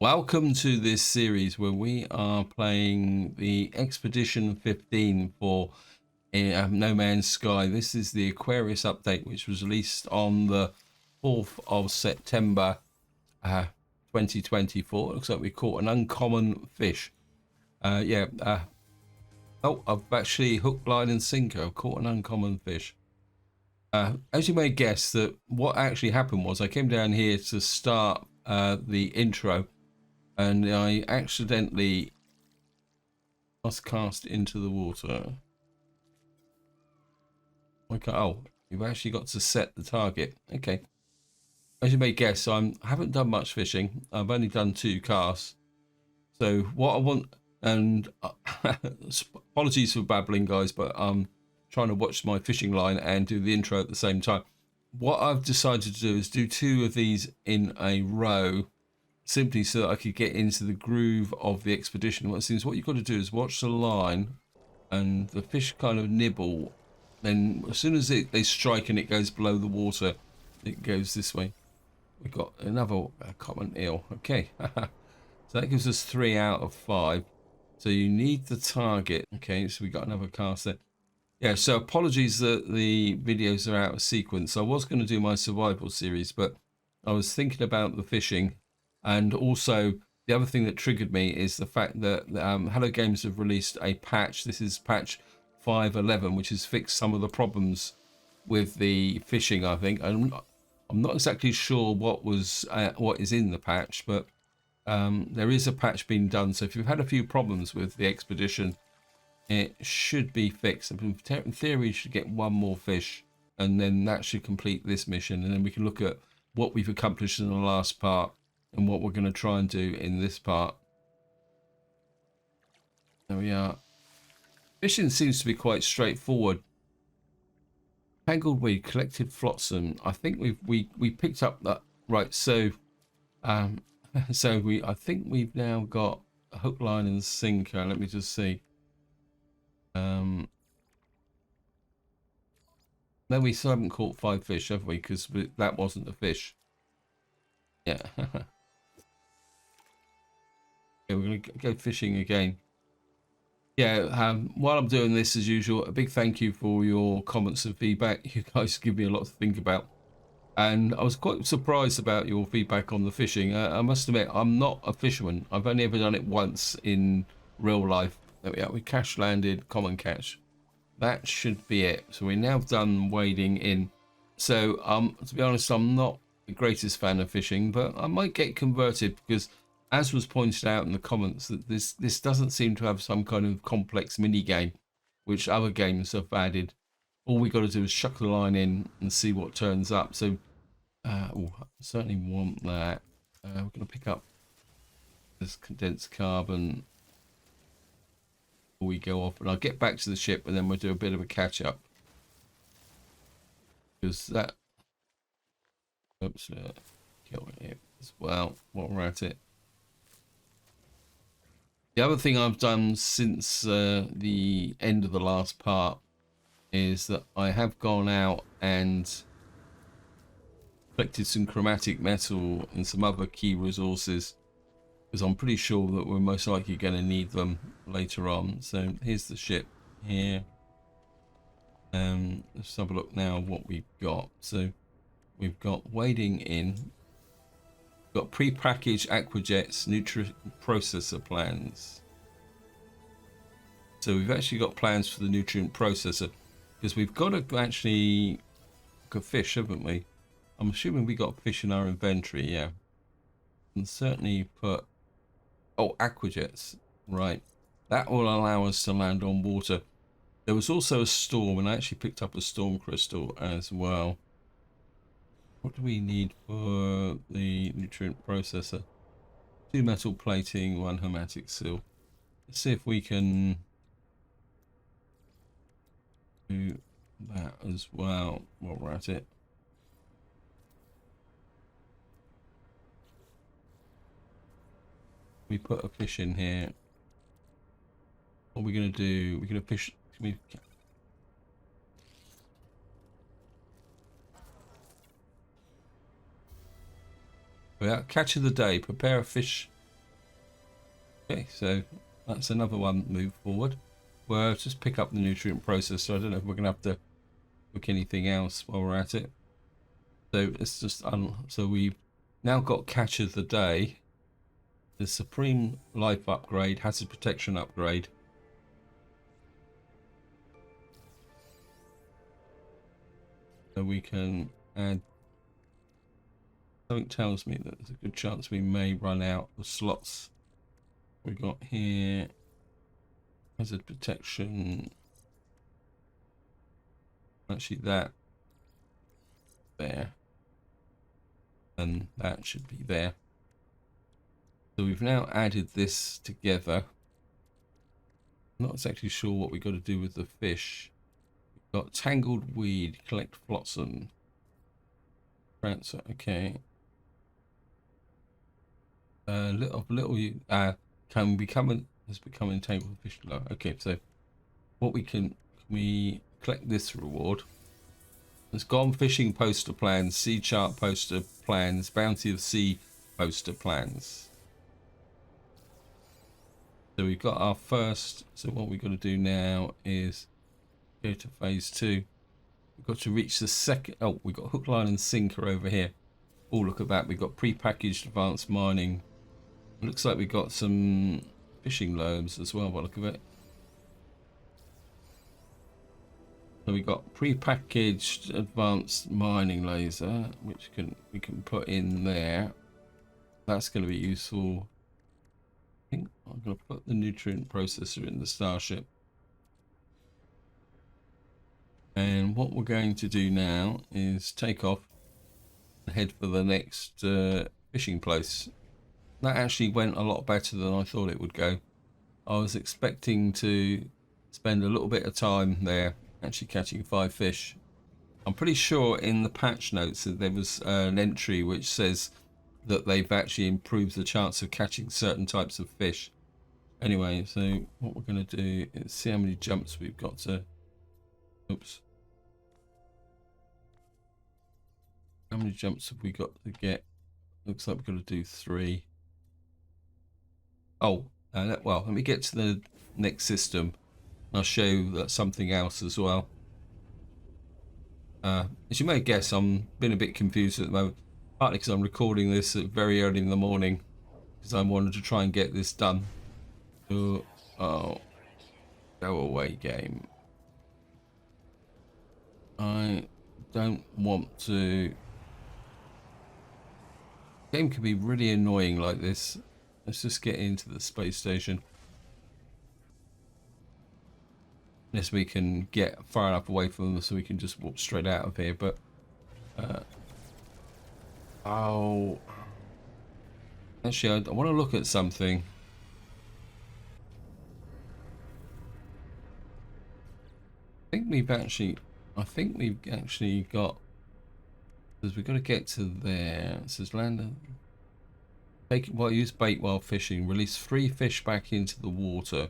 Welcome to this series where we are playing the Expedition 15 for No Man's Sky. This is the Aquarius update, which was released on the 4th of September 2024. Looks like we caught an uncommon fish. Oh, I've actually hook, line and sinker. I've caught an uncommon fish. As you may guess, that what actually happened was I came down here to start the intro, and I accidentally was cast into the water. Okay, oh, you've actually got to set the target. Okay. As you may guess, I haven't done much fishing. I've only done 2 casts. So what I want, and apologies for babbling, guys, but I'm trying to watch my fishing line and do the intro at the same time. What I've decided to do is do 2 of these in a row, simply so that I could get into the groove of the expedition. What you've got to do is watch the line, and the fish kind of nibble. Then as soon as they strike and it goes below the water, it goes this way. We've got another common eel. Okay, so that gives us 3 out of 5. So you need the target. Okay, so we got another cast there. Yeah, so apologies that the videos are out of sequence. I was going to do my survival series, but I was thinking about the fishing. And also, the other thing that triggered me is the fact that Hello Games have released a patch. This is patch 5.11, which has fixed some of the problems with the fishing, I think. I'm not exactly sure what is in the patch, but there is a patch being done. So if you've had a few problems with the expedition, it should be fixed. In theory, you should get 1 more fish, and then that should complete this mission. And then we can look at what we've accomplished in the last part and what we're going to try and do in this part. There we are. Fishing seems to be quite straightforward. Tangled weed, collected flotsam. I think we picked up that right. So I think we've now got a hook, line, and sinker. Let me just see. No, we still haven't caught 5 fish, have we? Because that wasn't a fish. Yeah. Okay, we're going to go fishing again. Yeah, while I'm doing this, as usual, a big thank you for your comments and feedback. You guys give me a lot to think about. And I was quite surprised about your feedback on the fishing. I must admit, I'm not a fisherman. I've only ever done it once in real life. There we are. We cash landed, common catch. That should be it. So we're now done wading in. So to be honest, I'm not the greatest fan of fishing, but I might get converted because, as was pointed out in the comments, that this doesn't seem to have some kind of complex mini game, which other games have added. All we got to do is chuck the line in and see what turns up. So I certainly want that. We're going to pick up this condensed carbon before we go off, and I'll get back to the ship, and then we'll do a bit of a catch up, because that kill it as well while we're at it. The other thing I've done since the end of the last part is that I have gone out and collected some chromatic metal and some other key resources, because I'm pretty sure that we're most likely going to need them later on. So here's the ship here. Let's have a look now what we've got. So we've got wading in. We've got pre-packaged aquajets, nutrient processor plans. So we've actually got plans for the nutrient processor, because we've got to actually cook a fish, haven't we? I'm assuming we got fish in our inventory, yeah. And certainly put, oh, aquajets, right. That will allow us to land on water. There was also a storm, and I actually picked up a storm crystal as well. What do we need for the nutrient processor? 2 metal plating, 1 hermetic seal. Let's see if we can do that as well while we're at it. We put a fish in here. What are we going to do? We're going to fish. Catch of the day. Prepare a fish Okay, so that's another one move forward. Well, just pick up the nutrient processor. I don't know if we're gonna have to book anything else while we're at it. So it's just so we've now got catch of the day, the supreme life upgrade, hazard protection upgrade. So we can add. Something tells me that there's a good chance we may run out of slots. We got here hazard protection. Actually, that there, and that should be there. So we've now added this together. I'm not exactly sure what we've got to do with the fish. We've got tangled weed, collect flotsam, transfer. Okay. Can become has become entangled fish below. Okay, so what can we collect this reward? It's gone fishing poster plans, sea chart poster plans, bounty of sea poster plans. So we've got our first. So what we've got to do now is go to phase 2. We've got to reach the second. Oh, we've got hook, line, and sinker over here. Oh, look at that. We've got pre-packaged advanced mining. It looks like we've got some fishing loaves as well by the look of it. So we got pre-packaged advanced mining laser, which we can put in there. That's going to be useful. I think I'm going to put the nutrient processor in the Starship. And what we're going to do now is take off and head for the next fishing place. That actually went a lot better than I thought it would go. I was expecting to spend a little bit of time there actually catching 5 fish. I'm pretty sure in the patch notes that there was an entry which says that they've actually improved the chance of catching certain types of fish. Anyway, so what we're going to do is see how many jumps we've got to... Oops. How many jumps have we got to get? Looks like we've got to do 3. Oh, well, let me get to the next system. I'll show you that something else as well. As you may guess, I'm been a bit confused at the moment. Partly because I'm recording this at very early in the morning, because I wanted to try and get this done. Oh, go away, game. I don't want to. Game can be really annoying like this. Let's just get into the space station. Unless we can get far enough away from them so we can just walk straight out of here, but oh, actually I want to look at something. I think we've actually got, because we've got to get to there. It says land, use bait while fishing, release 3 fish back into the water,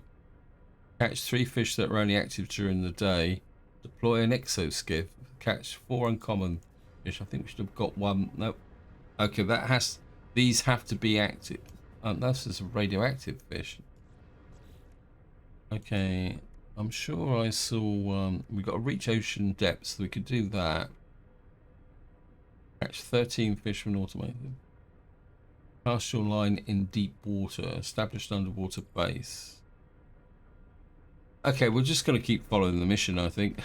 catch 3 fish that are only active during the day, deploy an Exo-Skiff, catch 4 uncommon fish. I think we should have got 1. Nope. Okay, these have to be active. This is a radioactive fish. Okay, I'm sure I saw we got to reach ocean depths, so we could do that. Catch 13 fish from an automated. Cast your line in deep water. Established underwater base. Okay, we're just going to keep following the mission, I think.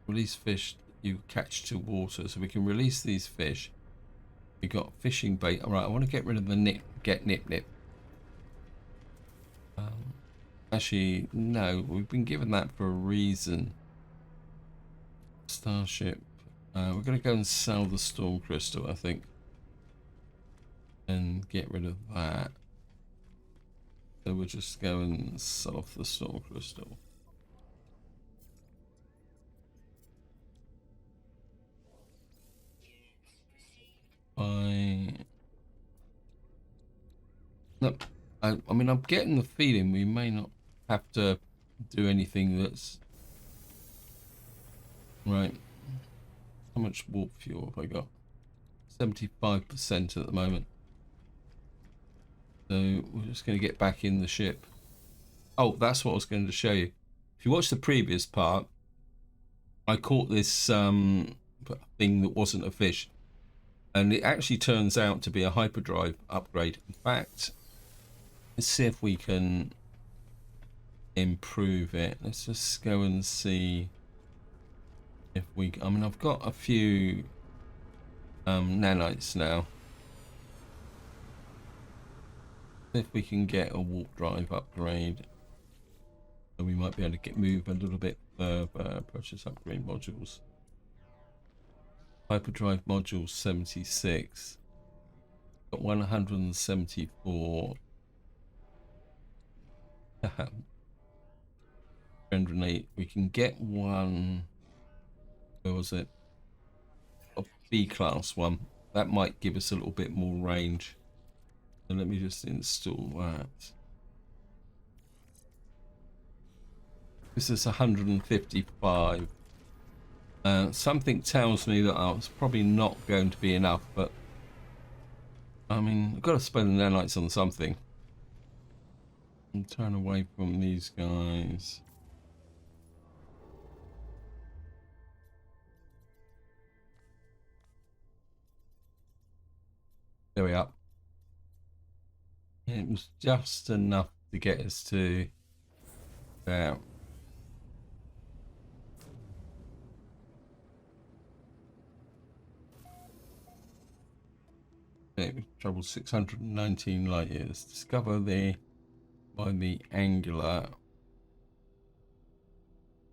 Release fish you catch to water, so we can release these fish. We got fishing bait. All right, I want to get rid of the nip. Get nip. Actually, no, we've been given that for a reason. Starship. We're going to go and sell the storm crystal, I think, and get rid of that. So we'll just go and sell off the storm crystal. I mean, I'm getting the feeling we may not have to do anything that's right. How much warp fuel have I got? 75% at the moment. So we're just going to get back in the ship. Oh, that's what I was going to show you. If you watch the previous part, I caught this thing that wasn't a fish, and it actually turns out to be a hyperdrive upgrade. In fact, let's see if we can improve it. Let's just go and see if we, I mean, I've got a few nanites now. If we can get a warp drive upgrade, so we might be able to move a little bit further. Purchase upgrade modules. Hyperdrive module 76. Got 174. 308. We can get one. Where was it? A B class one. That might give us a little bit more range. So let me just install that. This is 155. Something tells me that it's probably not going to be enough, but I mean, I've got to spend the nanites on something. And turn away from these guys. There we are. It was just enough to get us to there. Okay, we've traveled 619 light years. Discover by the angular.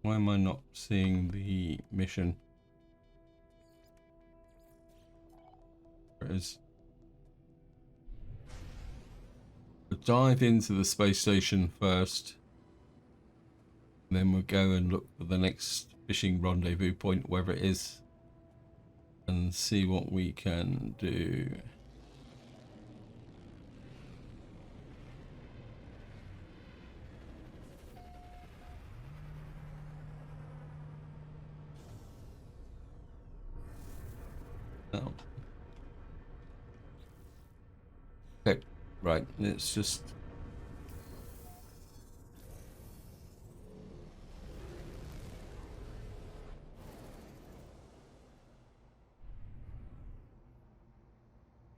Why am I not seeing the mission? There it is. We'll dive into the space station first. And then we'll go and look for the next fishing rendezvous point, wherever it is, and see what we can do. Oh. Okay, right, let's just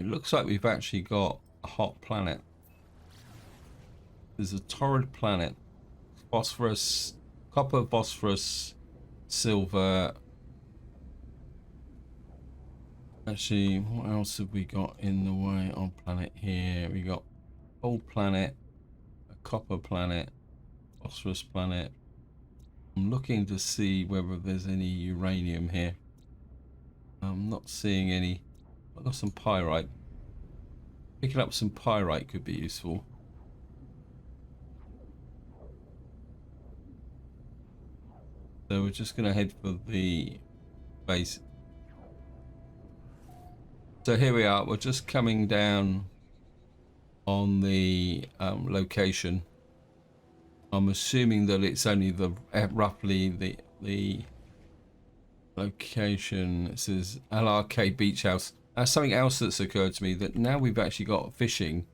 it looks like we've actually got a hot planet. There's a torrid planet. Phosphorus, copper, phosphorus, silver. Actually, what else have we got in the way on planet here? We got gold planet, a copper planet, phosphorus planet. I'm looking to see whether there's any uranium here. I'm not seeing any. I've got some pyrite. Picking up some pyrite could be useful. So we're just going to head for the base. So here we are. We're just coming down on the location. I'm assuming that it's only the roughly the location. It says LRK Beach House. Something else that's occurred to me, that now we've actually got fishing,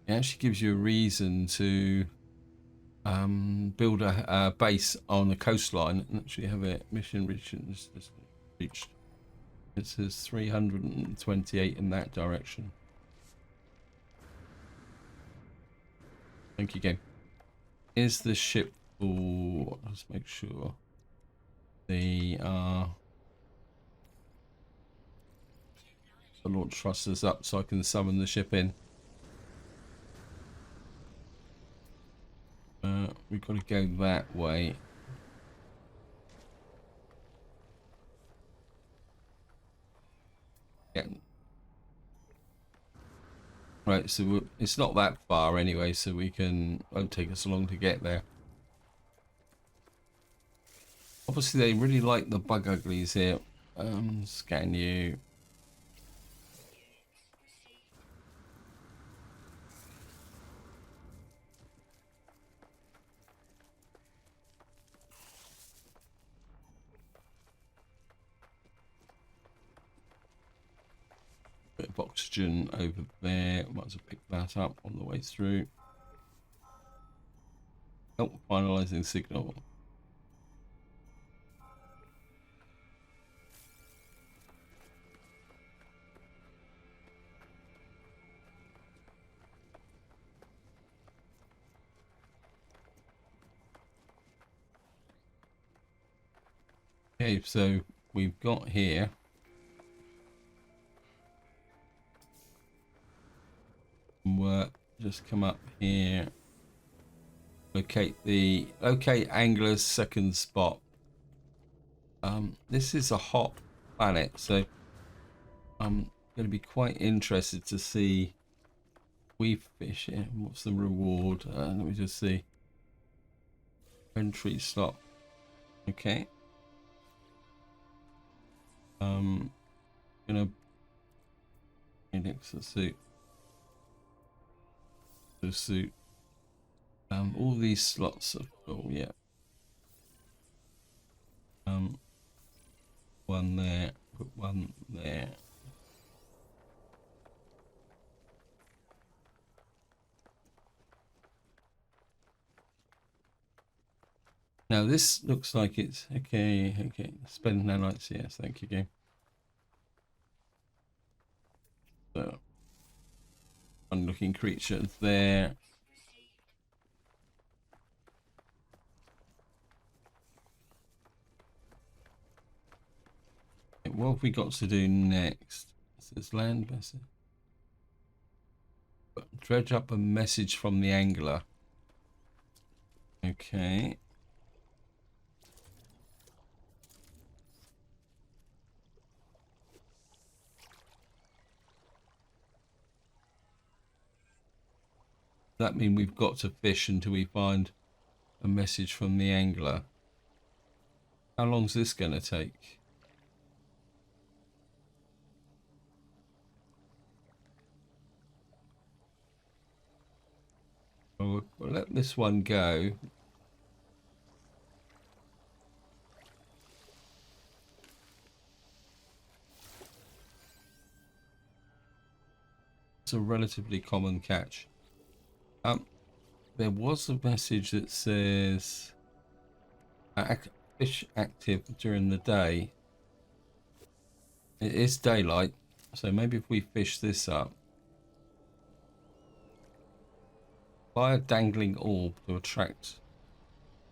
it actually gives you a reason to build a base on the coastline and actually have a mission reached. It says 328 in that direction. Thank you, game. Is the ship full? Let's make sure they are. The launch thrusters up so I can summon the ship in. We've got to go that way. Yeah. Right, so it's not that far anyway, so we can. Won't take us long to get there. Obviously, they really like the bug uglies here. Scan you. of oxygen over there. Might as well pick that up on the way through. Oh, finalizing signal. Okay, so we've got here work. Just come up here. Locate Angler's second spot. This is a hot planet, so I'm going to be quite interested to see. We fish here. What's the reward? Let me just see. Entry slot. Okay. Gonna index the suit. The suit. All these slots are full. Yeah. One there. Put one there. Now this looks like it's okay. Okay, spend nanites. Yes, thank you, game. So, fun-looking creature there. Okay, what have we got to do next? This land message. Dredge up a message from the angler. Okay. That means we've got to fish until we find a message from the angler. How long's this going to take? We'll let this one go. It's a relatively common catch. There was a message that says fish active during the day. It is daylight, so maybe if we fish this up. Buy a dangling orb to attract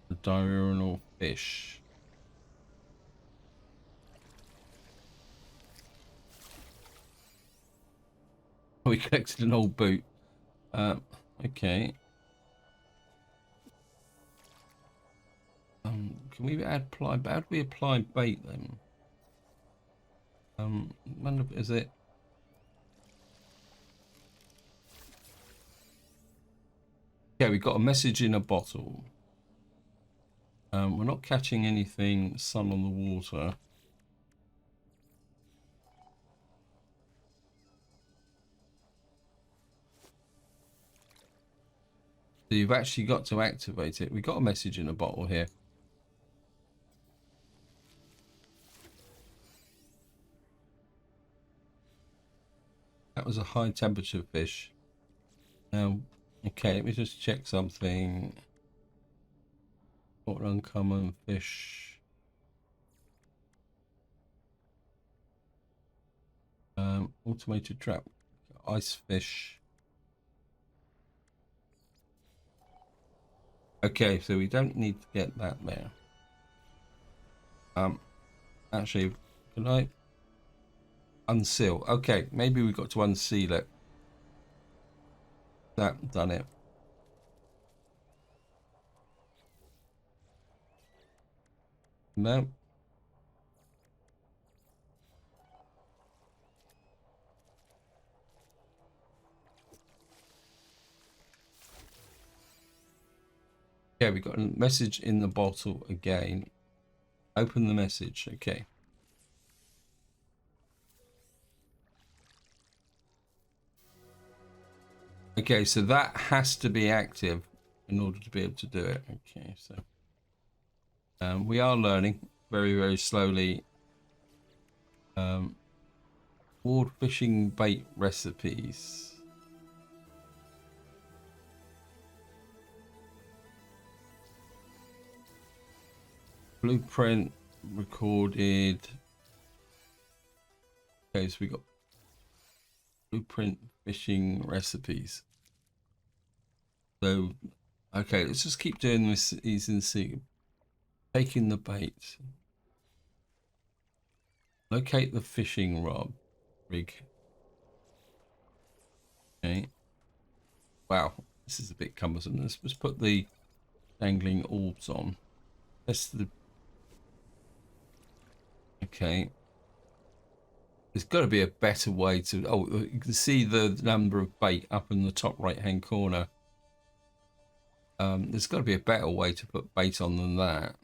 the diurnal fish. We collected an old boot. Okay. Can we how do we apply bait then? Wonder is it? Yeah, we got a message in a bottle. We're not catching anything. Sun on the water. So you've actually got to activate it. We got a message in a bottle here. That was a high temperature fish. Now, okay, let me just check something. What uncommon fish? Automated trap, ice fish. Okay, so we don't need to get that there. Actually, can I unseal? Okay, maybe we got to unseal it. That done it. No. Yeah, we got a message in the bottle again. Open the message. Okay. Okay, so that has to be active in order to be able to do it. Okay, so we are learning very, very slowly. Board fishing bait recipes. Blueprint recorded. Okay, so we got blueprint fishing recipes. So, okay, let's just keep doing this. He's in sea. Taking the bait. Locate the fishing rod rig. Okay. Wow, this is a bit cumbersome. Let's just put the dangling orbs on. Test the. Okay. There's got to be a better way to. Oh, you can see the number of bait up in the top right-hand corner. There's got to be a better way to put bait on than that.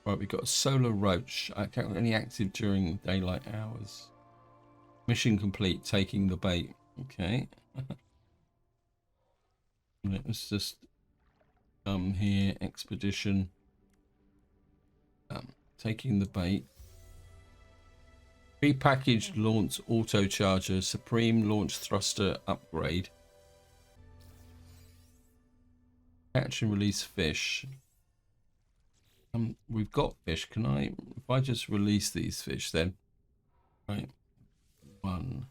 Right, we've got a solar roach. I can't only active during daylight hours. Mission complete. Taking the bait. Okay. Let's just come here. Expedition. Taking the bait. Prepackaged launch auto charger. Supreme launch thruster upgrade. Catch and release fish. We've got fish. Can I, if I just release these fish then? Right. One.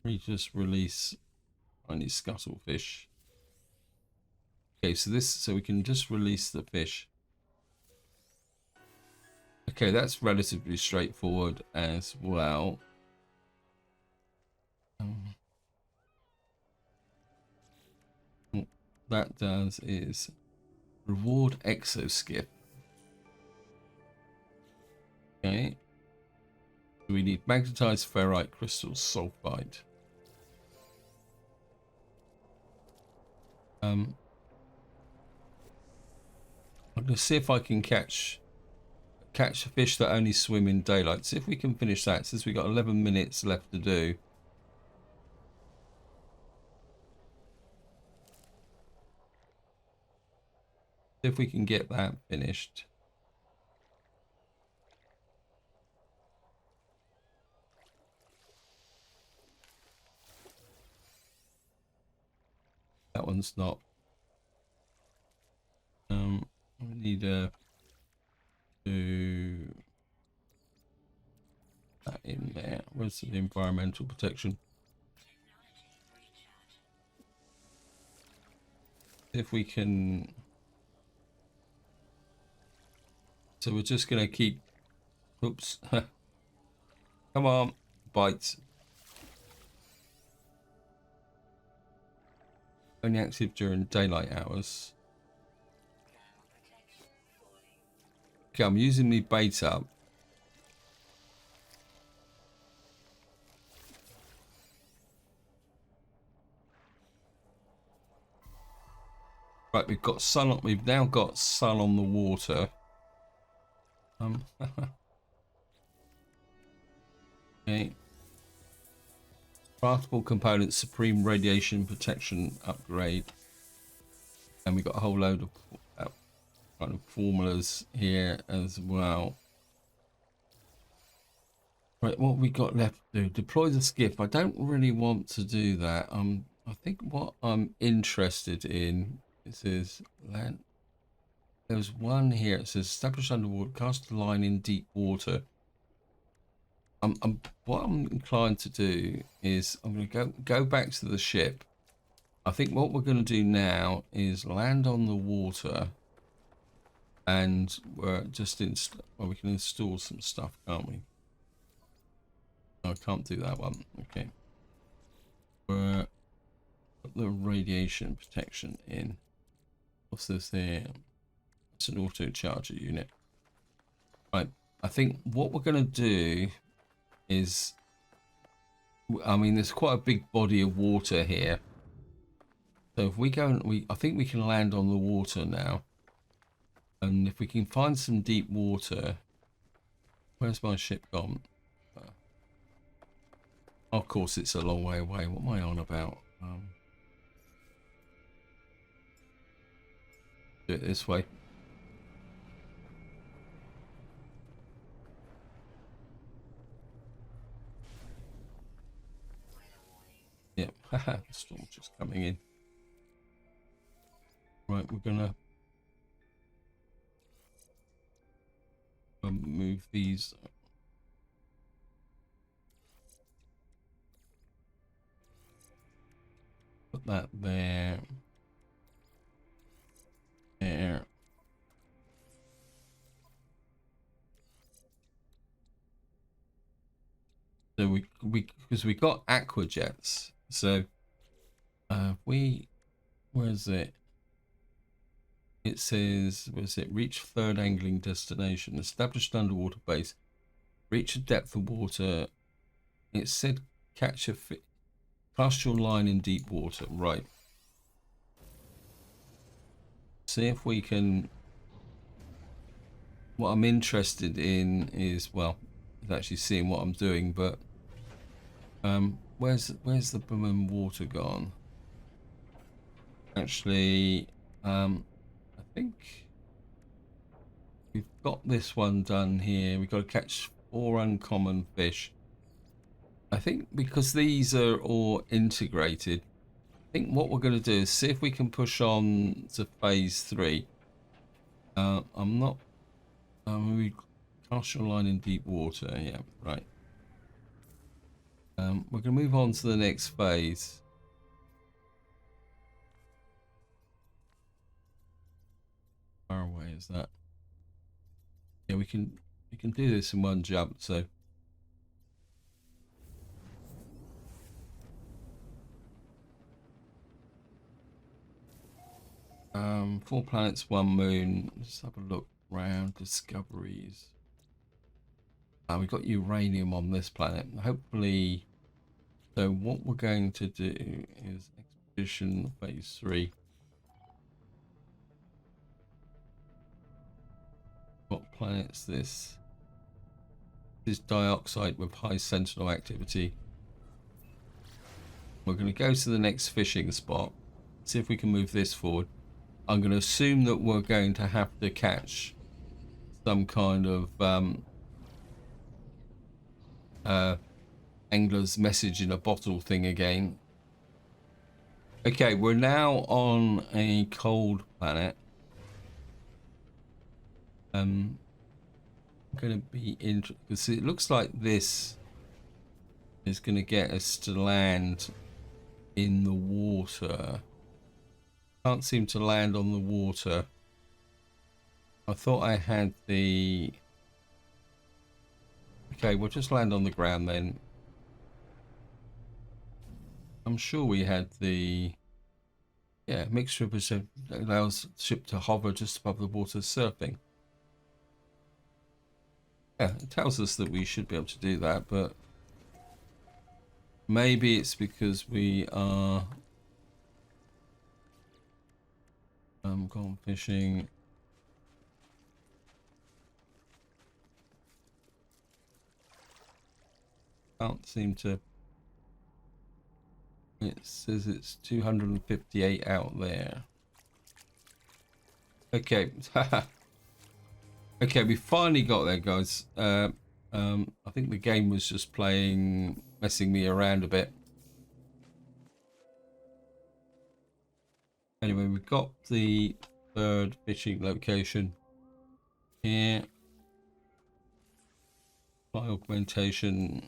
We just release tiny scuttlefish. Okay, so we can just release the fish. Okay, that's relatively straightforward as well. What that does is reward Exo-Skiff. Okay. We need magnetized ferrite crystal sulfide. I'm going to see if I can catch fish that only swim in daylight. See if we can finish that, since we've got 11 minutes left to do. See if we can get that finished. That one's not. We need to that in there. Where's the environmental protection? If we can. So we're just gonna keep. Oops. Come on, bites. Only active during daylight hours. Okay, I'm using me bait up. Right, we've got sun on, we've now got sun on the water. Okay. Craftable components, supreme radiation protection upgrade. And we've got a whole load of kind of formulas here as well. Right, what we got left to do? Deploy the skiff. I don't really want to do that. I think what I'm interested in is land. There's one here. It says establish underwater, cast a line in deep water. What I'm inclined to do is I'm going to go back to the ship. I think what we're going to do now is land on the water, and we're just we can install some stuff, can't we? No, I can't do that one. Okay. We're put the radiation protection in. What's this here? It's an auto charger unit. Right. I think what we're going to do is, I mean, there's quite a big body of water here. So if we go and I think we can land on the water now. And if we can find some deep water, where's my ship gone? Of course, it's a long way away. What am I on about? Do it this way. Yep, haha, the storm's just coming in. Right, we're gonna move these. Put that there. There. So we because we got aqua jets. So where's it? It says, where's it? Reach third angling destination. Established underwater base. Reach a depth of water. It said catch a fish. Cast your line in deep water. Right. See if we can. What I'm interested in is, well, actually seeing what I'm doing, but where's the blooming water gone? Actually, I think we've got this one done here. We've got to catch 4 uncommon fish. I think because these are all integrated, I think what we're going to do is see if we can push on to phase 3. I'm not. We cast your line in deep water. Yeah, right. We're going to move on to the next phase. How far away is that? Yeah, we can do this in one jump. So. 4 planets, 1 moon. Let's have a look around. Discoveries. We've got uranium on this planet. Hopefully. So what we're going to do is expedition phase 3. What planet's this? This is dioxide with high sentinel activity. We're going to go to the next fishing spot. See if we can move this forward. I'm going to assume that we're going to have to catch some kind of angler's message in a bottle thing again. Okay, we're now on a cold planet. Going to be interesting because it looks like this is going to get us to land in the water. Can't seem to land on the water. I thought I had the... Okay, we'll just land on the ground then. I'm sure we had the... Yeah, mixture of that allows the ship to hover just above the water surfing. Yeah, it tells us that we should be able to do that, but maybe it's because we are gone fishing. Can't seem to. It says it's 258 out there. Okay. Okay, we finally got there, guys. I think the game was just messing me around a bit. Anyway, we've got the 3rd fishing location here. Fly augmentation.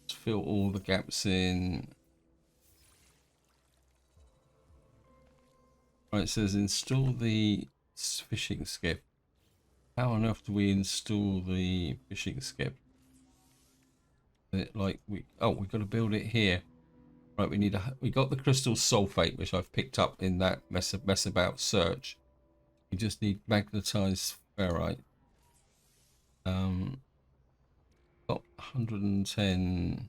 Let's fill all the gaps in. Right, it says install the fishing skiff. How on earth do we install the fishing skiff? Like we've got to build it here. Right, we got the crystal sulfate, which I've picked up in that mess about search. We just need magnetized ferrite. Got 110.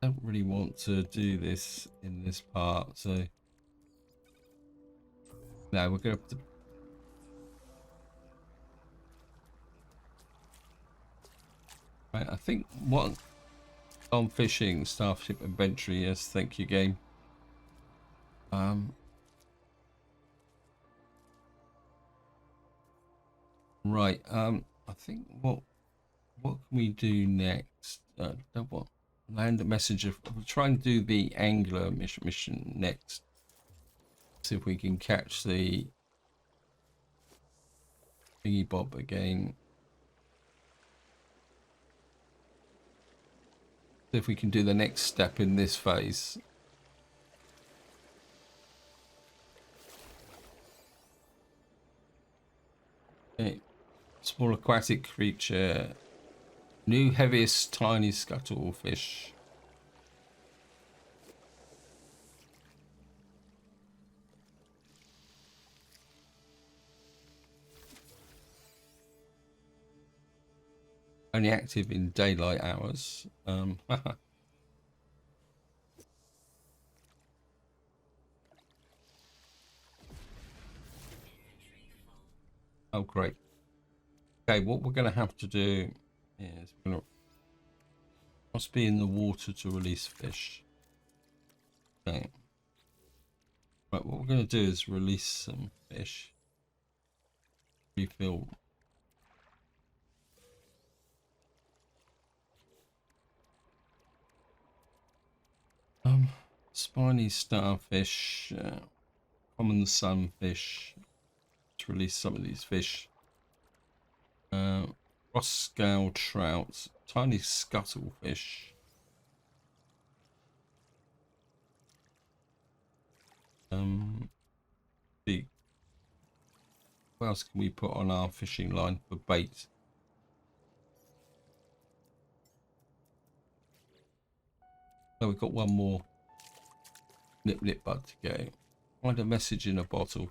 I don't really want to do this in this part, so now we're going to have to. Right, I think what on fishing, starship inventory. Yes, thank you, game. Right. I think what can we do next? What land a messenger? We'll try and do the angler mission next. See if we can catch the thingy bob again. See if we can do the next step in this phase. Okay. Small aquatic creature. New heaviest tiny scuttlefish. Only active in daylight hours. Oh, great. Okay, what we're going to have to do is we're going to must be in the water to release fish. Okay. Right, what we're going to do is release some fish. Refill. Spiny starfish, common sunfish. Let's release some of these fish. Cross scale trout, tiny scuttlefish. Big. What else can we put on our fishing line for bait? So we've got one more nip bug to go. Find a message in a bottle.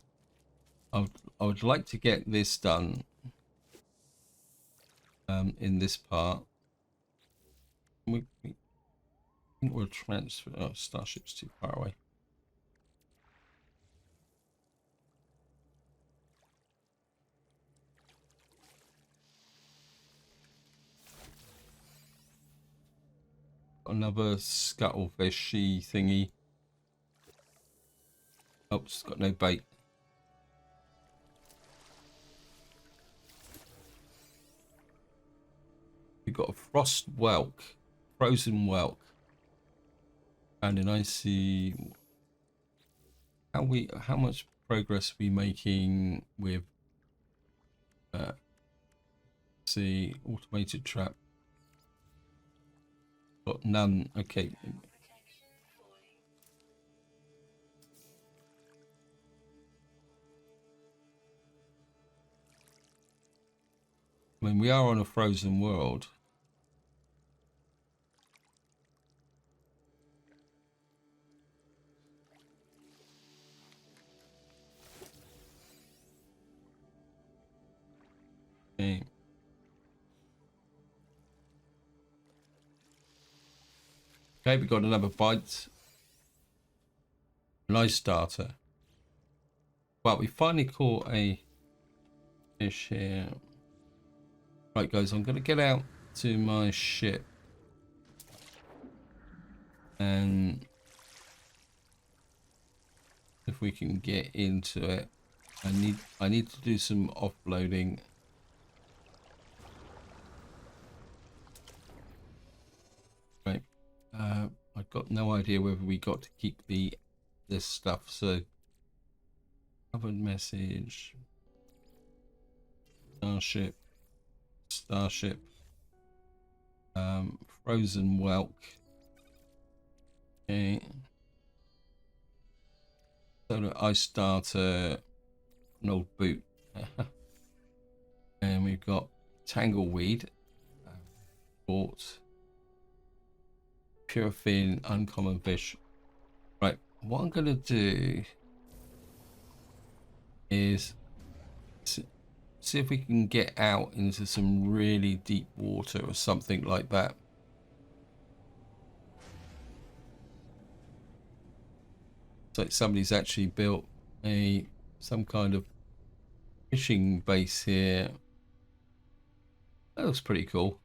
I would like to get this done in this part. I think we'll transfer. Oh, Starship's too far away. Another scuttlefishy thingy. Oh, it's got no bait. We've got a frost whelk, frozen whelk, and an icy. How much progress are we making with see automated trap? Got none. Okay. I mean, we are on a frozen world. Okay. Okay, we got another bite. Nice starter. Well, we finally caught a fish here. Right, guys, I'm going to get out to my ship. And if we can get into it, I need to do some offloading. Right. I've got no idea whether we got to keep this stuff, so covered message. Starship. Frozen whelk. Okay. Solar ice starter, an old boot. And we've got tangleweed, bought, pure fin, uncommon fish. Right, what I'm gonna do is see if we can get out into some really deep water or something like that. It's like somebody's actually built some kind of fishing base here. That looks pretty cool.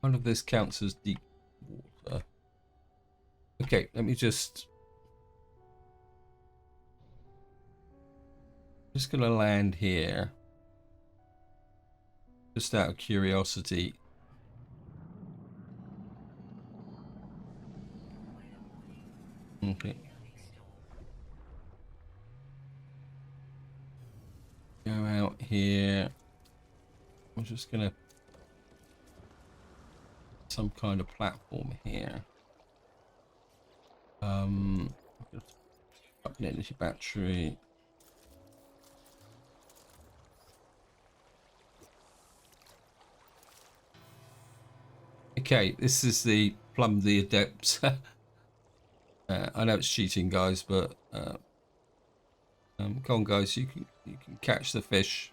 None of this counts as deep Okay, let me just gonna land here, just out of curiosity. Okay. Go out here. I'm just gonna some kind of platform here. Up an energy battery. Okay, this is the plumb the adept. I know it's cheating, guys, but come on, guys, you can catch the fish.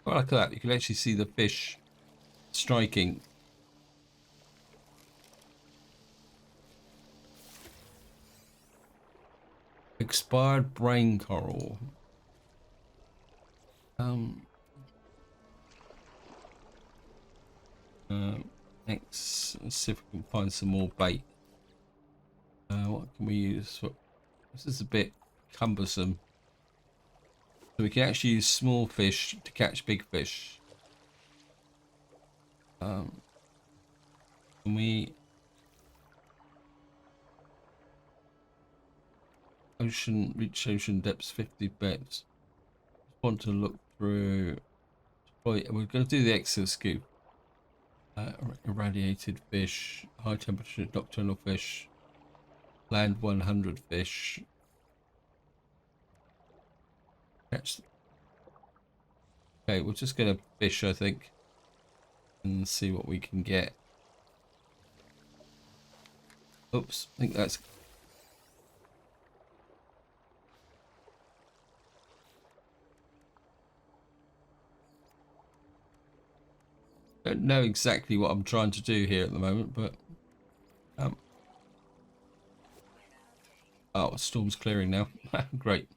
Oh, look at that! You can actually see the fish striking. Expired brain coral. Let's see if we can find some more bait. What can we use? This is a bit cumbersome. So we can actually use small fish to catch big fish. Can we reach ocean depths 50 bits? Want to look through. We're going to do the Exo-Skiff. Irradiated fish, high temperature nocturnal fish, land 100 fish. Catch. Okay, we're just going to fish, I think, and see what we can get. Oops, I think that's. I don't know exactly what I'm trying to do here at the moment, but oh, storm's clearing now. Great.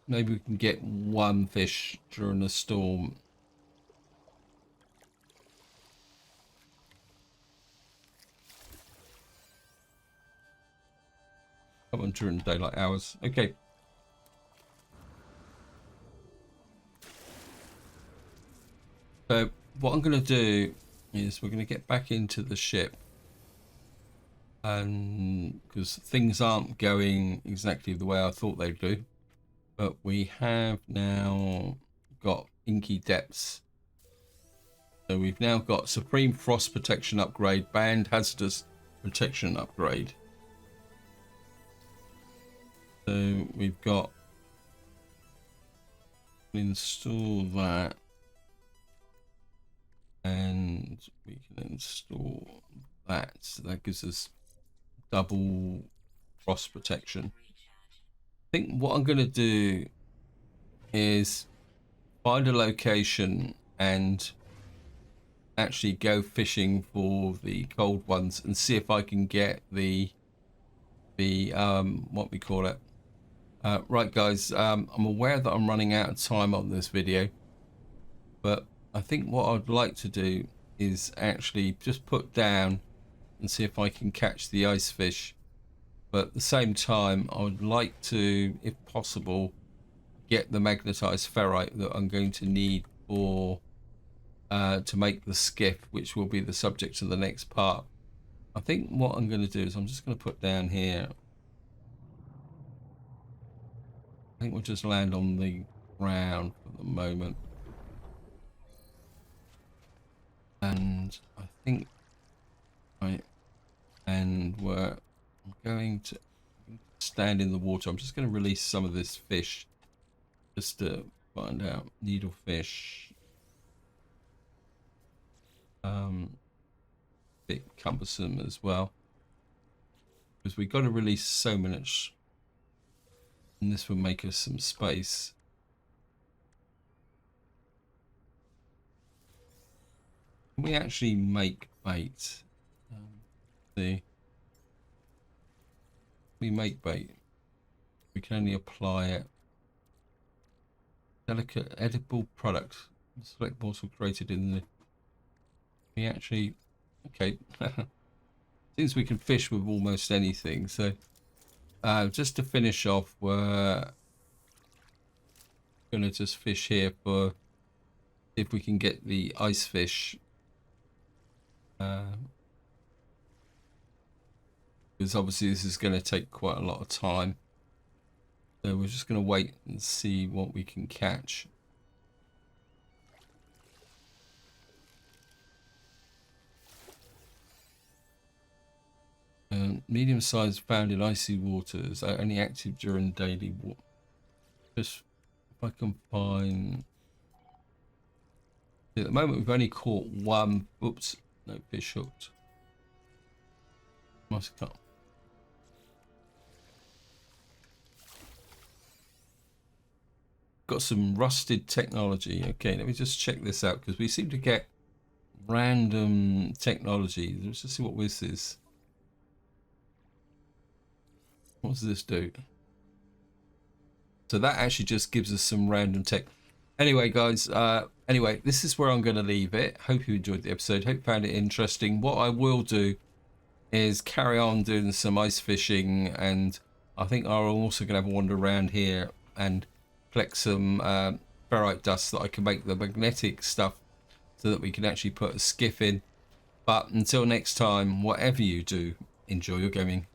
Maybe we can get one fish during the storm. Come on, during daylight hours. Okay. So what I'm going to do is we're going to get back into the ship, and because things aren't going exactly the way I thought they'd do, but we have now got inky depths. So we've now got supreme frost protection upgrade, banned hazardous protection upgrade. So we've got install that. And we can install that. So that gives us double frost protection. I think what I'm going to do is find a location and actually go fishing for the cold ones and see if I can get the what we call it. Right, guys, I'm aware that I'm running out of time on this video, but I think what I'd like to do is actually just put down and see if I can catch the ice fish. But at the same time, I would like to, if possible, get the magnetized ferrite that I'm going to need for to make the skiff, which will be the subject of the next part. I think what I'm going to do is I'm just going to put down here. I think we'll just land on the ground for the moment. And I think and we're going to stand in the water. I'm just going to release some of this fish just to find out. Needlefish. Bit cumbersome as well, because we've got to release so much, and this will make us some space. Can we actually make bait? See, we make bait. We can only apply it. Delicate edible products. Select morsel created in the. We actually. Okay. Seems we can fish with almost anything. So just to finish off, we're gonna just fish here for if we can get the ice fish. Because obviously this is going to take quite a lot of time. So we're just going to wait and see what we can catch. Medium size found in icy waters, are only active during daily walk. Just if I can find. At the moment we've only caught one. Oops, no fish hooked. Must cut. Got some rusted technology. Okay, let me just check this out because we seem to get random technology. Let's just see what this is. What does this do? So that actually just gives us some random tech. Anyway, guys, anyway, this is where I'm going to leave it. Hope you enjoyed the episode. Hope you found it interesting. What I will do is carry on doing some ice fishing, and I think I'm also going to have a wander around here and collect some ferrite dust so that I can make the magnetic stuff so that we can actually put a skiff in. But until next time, whatever you do, enjoy your gaming.